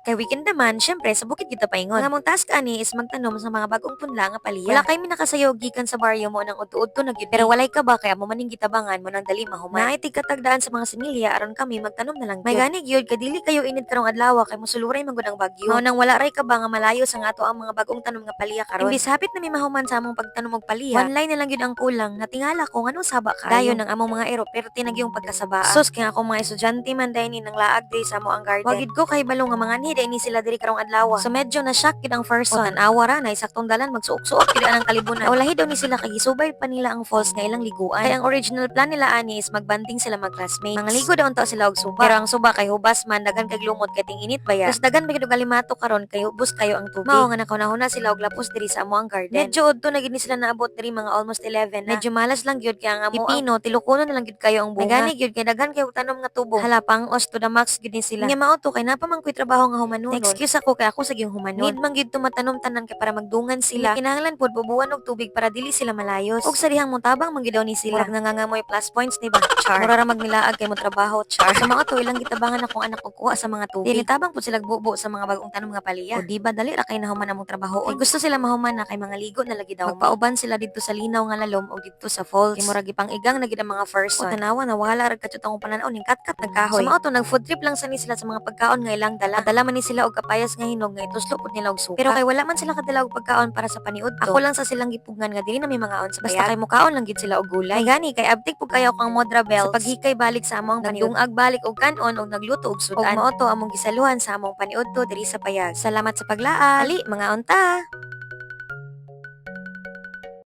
Kay weekend naman, syempre sa bukid kita paingon. Ang among task ani is magtanom sa mga bagong punla nga palya. Wala kay minakasayaw gikan sa baryo mo nang udto-udto na gyud. Pero walay ka ba kay amo maning gitabangan mo nang dali mahuman. Naay tigkatagdaan sa mga similya aron kami magtanom na lang gyud. May gani gyud kadili kayo init karong adlaw kay musuluray man gud ang bagyo. Mao nang wala ray ka ba nga malayo sa nga ato ang mga bagong tanom nga palya karon. Imbis hapit na mi mahuman sa among pagtanom og palya. One line na lang gyud ang kulang. Natingala ko ngano saba ka. Dayon ang among mga ero pero tinagyong pagkasabaa. Sus kay ako mga estudyante man dahil ni nang laag day sa mo ang garden. Wagid ko kay balong nga mga ni ni sila diri karong adlaw. So medyo na shock gid ang first one. Tanawa ra na isaktong dalan magsuok-suok gid ang kalibunan. Walahi daw ni sila kay gisubay pa nila ang falls nga ilang liguan. Kay ang original plan nila ani is magbanding sila mag-classmates. Mga ligo daw unta sila og suba. Pero ang suba kay hubas man dagan kay lumot kay ting init ba ya. Plus dagan ba gid og alimato karon kay ubos kayo ang tubig. Mao nga nakunahuna sila og lapos diri sa amo ang garden. Medyo udto na gid ni sila naabot diri mga almost 11 na. Medyo malas lang gyud kay ang amo pipino tilukonon na lang gyud kayo ang bunga. Gani gyud kay daghan kay tanom nga tubo. Hala pang os to the max gid ni sila. Nga mao to kay napamang koy trabaho nga humanon. Excuse ako kay ako sa gyung humanon. Need man gyud tumatanom tanan kay para magdungan sila. Kinahanglan pod bubuan og tubig para dili sila malayos. Og sa dihang montabang man gyud daw ni sila. Murag nangangamoy plus points ni ba? Char. Mura ra magnilaag kay mo trabaho, char. Sa mga to ilang gitabangan akong anak og kuha sa mga tubig. Dili tabang pod sila bubo sa mga bagong tanom nga palya. O di ba dali ra kay nahuman among trabaho. Kay gusto sila mahuman na kay mga ligo na lagi daw. Magpauban sila didto sa linaw nga lalom o didto sa falls. Kay murag ipang igang na gid ang mga first one. O tanawa na wala ra kadyot akong pananaw ning katkat nagkahoy. Sa mga to nag food trip lang sa ni sila sa mga pagkaon nga ilang dala. Dala man ni sila og kapayas nga hinog nga ituslo pod nila og suka. Pero kay wala man sila kadala og pagkaon para sa paniudto. Ako lang sa silang gipugngan nga dili na may mga on sa basta kay mukaon lang gid sila og gulay. May gani kay abtik pud kayo kang modra bells sa paghikay balik sa among nagdungag balik og kanon og nagluto og sudan. Og mao to among gisaluhan sa among paniudto diri sa payag. Salamat sa paglaag. Ali mga unta.